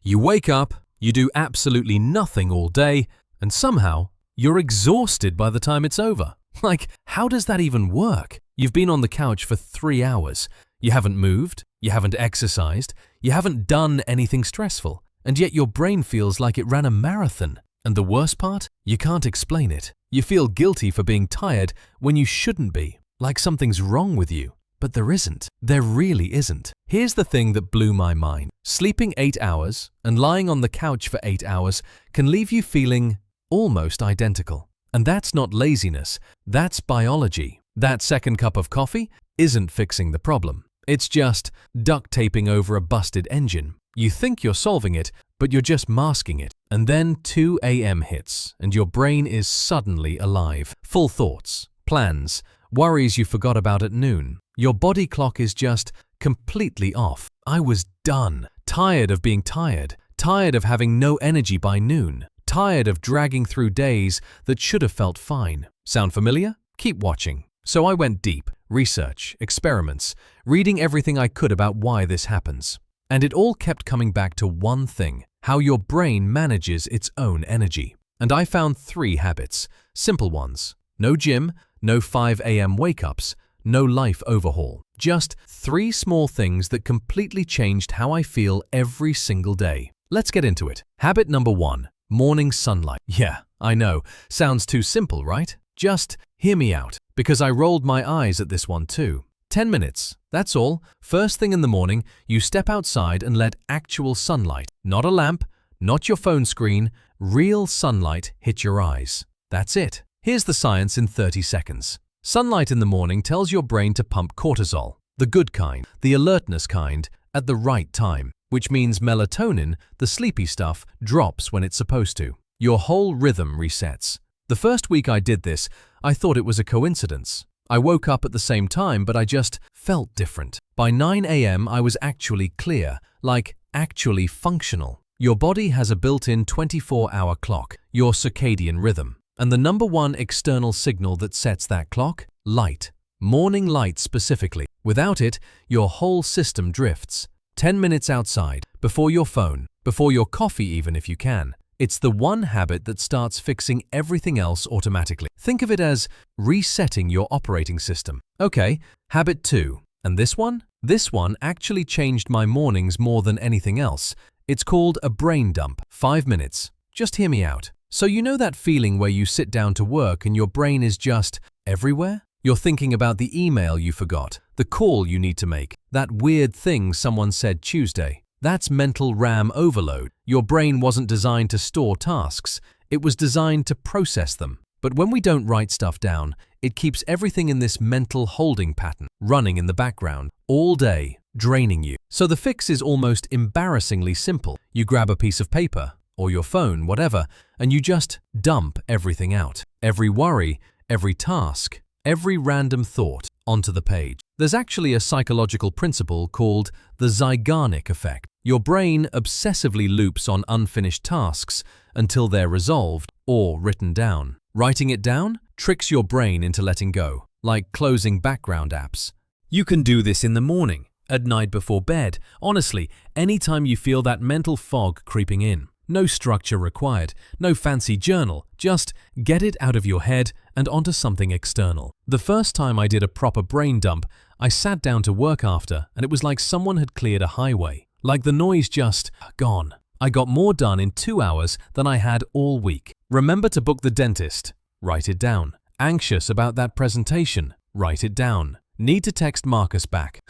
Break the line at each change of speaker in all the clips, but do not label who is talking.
You wake up, you do absolutely nothing all day, and somehow you're exhausted by the time it's over. Like, how does that even work? You've been on the couch for 3 hours. You haven't moved, you haven't exercised, you haven't done anything stressful, and yet your brain feels like it ran a marathon. And the worst part? You can't explain it. You feel guilty for being tired when you shouldn't be, like something's wrong with you. But there isn't. There really isn't. Here's the thing that blew my mind. Sleeping 8 hours and lying on the couch for 8 hours can leave you feeling almost identical. And that's not laziness, that's biology. That second cup of coffee isn't fixing the problem. It's just duct taping over a busted engine. You think you're solving it, but you're just masking it. And then 2 a.m. hits, and your brain is suddenly alive. Full thoughts, plans, worries you forgot about at noon. Your body clock is just completely off. I was done. Tired of being tired. Tired of having no energy by noon. Tired of dragging through days that should have felt fine. Sound familiar? Keep watching. So I went deep. Research, experiments, reading everything I could about why this happens. And it all kept coming back to one thing: how your brain manages its own energy. And I found 3 habits, simple ones. No gym, no 5 a.m. wake-ups, no life overhaul. Just 3 small things that completely changed how I feel every single day. Let's get into it. Habit number 1, morning sunlight. Yeah, I know, sounds too simple, right? Just hear me out, because I rolled my eyes at this one too. 10 minutes, that's all. First thing in the morning, you step outside and let actual sunlight, not a lamp, not your phone screen, real sunlight hit your eyes. That's it. Here's the science in 30 seconds. Sunlight in the morning tells your brain to pump cortisol, the good kind, the alertness kind, at the right time, which means melatonin, the sleepy stuff, drops when it's supposed to. Your whole rhythm resets. The first week I did this, I thought it was a coincidence. I woke up at the same time, but I just felt different. By 9 a.m. I was actually clear, like actually functional. Your body has a built-in 24-hour clock, your circadian rhythm. And the number one external signal that sets that clock? Light. Morning light specifically. Without it, your whole system drifts. 10 minutes outside, before your phone, before your coffee even if you can. It's the one habit that starts fixing everything else automatically. Think of it as resetting your operating system. Okay, habit 2. And this one? This one actually changed my mornings more than anything else. It's called a brain dump. 5 minutes. Just hear me out. So you know that feeling where you sit down to work and your brain is just everywhere? You're thinking about the email you forgot, the call you need to make, that weird thing someone said Tuesday. That's mental RAM overload. Your brain wasn't designed to store tasks, it was designed to process them. But when we don't write stuff down, it keeps everything in this mental holding pattern, running in the background, all day, draining you. So the fix is almost embarrassingly simple. You grab a piece of paper, or your phone, whatever, and you just dump everything out. Every worry, every task, every random thought onto the page. There's actually a psychological principle called the Zeigarnik effect. Your brain obsessively loops on unfinished tasks until they're resolved or written down. Writing it down tricks your brain into letting go, like closing background apps. You can do this in the morning, at night before bed, honestly, anytime you feel that mental fog creeping in. No structure required, no fancy journal, just get it out of your head and onto something external. The first time I did a proper brain dump, I sat down to work after and it was like someone had cleared a highway. Like the noise just gone. I got more done in 2 hours than I had all week. Remember to book the dentist? Write it down. Anxious about that presentation? Write it down. Need to text Marcus back?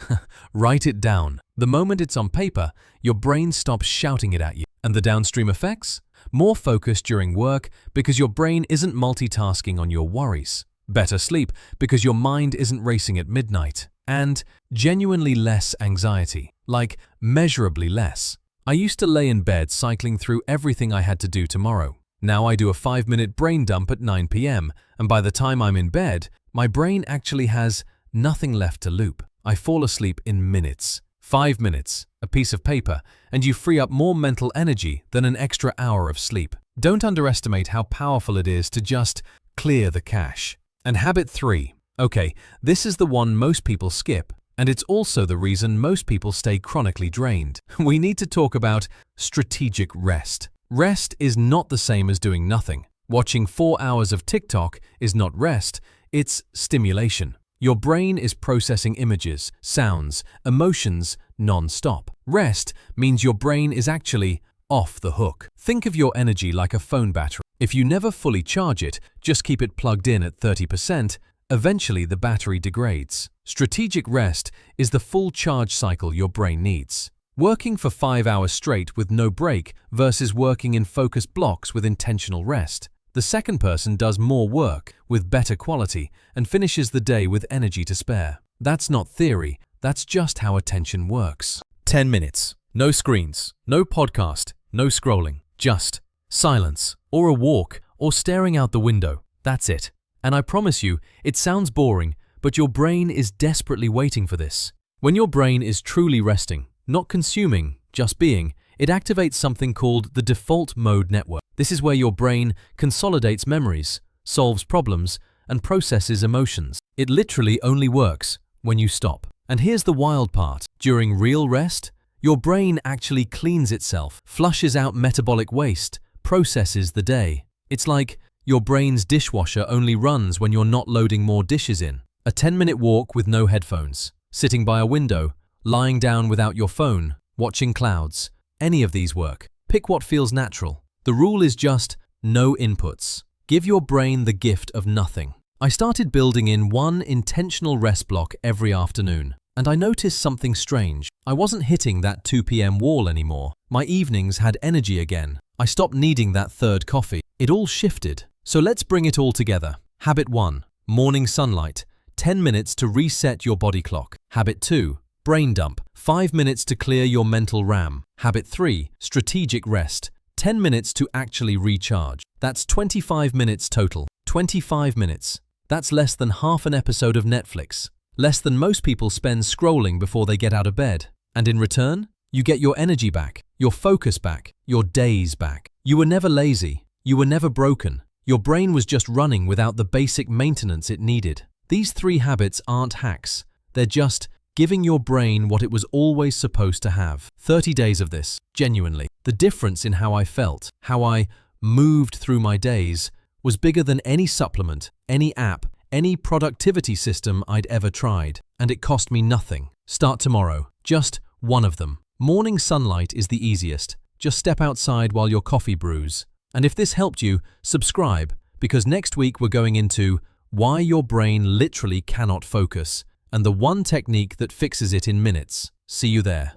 Write it down. The moment it's on paper, your brain stops shouting it at you. And the downstream effects? More focus during work because your brain isn't multitasking on your worries. Better sleep because your mind isn't racing at midnight. And genuinely less anxiety, like measurably less. I used to lay in bed cycling through everything I had to do tomorrow. Now I do a 5-minute brain dump at 9 p.m. and by the time I'm in bed, my brain actually has nothing left to loop. I fall asleep in minutes. 5 minutes, a piece of paper, and you free up more mental energy than an extra hour of sleep. Don't underestimate how powerful it is to just clear the cache. And habit 3. Okay, this is the one most people skip. And it's also the reason most people stay chronically drained. We need to talk about strategic rest. Rest is not the same as doing nothing. Watching 4 hours of TikTok is not rest, it's stimulation. Your brain is processing images, sounds, emotions non-stop. Rest means your brain is actually off the hook. Think of your energy like a phone battery. If you never fully charge it, just keep it plugged in at 30%, eventually the battery degrades. Strategic rest is the full charge cycle your brain needs. Working for 5 hours straight with no break versus working in focused blocks with intentional rest. The second person does more work with better quality and finishes the day with energy to spare. That's not theory, that's just how attention works. 10 minutes. No screens, no podcast, no scrolling, just silence, or a walk, or staring out the window. That's it. And I promise you, it sounds boring, but your brain is desperately waiting for this. When your brain is truly resting, not consuming, just being, it activates something called the default mode network. This is where your brain consolidates memories, solves problems, and processes emotions. It literally only works when you stop. And here's the wild part. During real rest, your brain actually cleans itself, flushes out metabolic waste, processes the day. It's like your brain's dishwasher only runs when you're not loading more dishes in. A 10-minute walk with no headphones, sitting by a window, lying down without your phone, watching clouds. Any of these work. Pick what feels natural. The rule is just no inputs. Give your brain the gift of nothing. I started building in one intentional rest block every afternoon, and I noticed something strange. I wasn't hitting that 2 p.m. wall anymore. My evenings had energy again. I stopped needing that third coffee. It all shifted. So let's bring it all together. Habit 1. Morning sunlight. 10 minutes to reset your body clock. Habit 2. Brain dump. 5 minutes to clear your mental RAM. Habit 3. Strategic rest. 10 minutes to actually recharge. That's 25 minutes total. 25 minutes. That's less than half an episode of Netflix. Less than most people spend scrolling before they get out of bed. And in return, you get your energy back, your focus back, your days back. You were never lazy. You were never broken. Your brain was just running without the basic maintenance it needed. These 3 habits aren't hacks. They're just giving your brain what it was always supposed to have. 30 days of this, genuinely. The difference in how I felt, how I moved through my days, was bigger than any supplement, any app, any productivity system I'd ever tried. And it cost me nothing. Start tomorrow. Just one of them. Morning sunlight is the easiest. Just step outside while your coffee brews. And if this helped you, subscribe, because next week we're going into why your brain literally cannot focus, and the one technique that fixes it in minutes. See you there.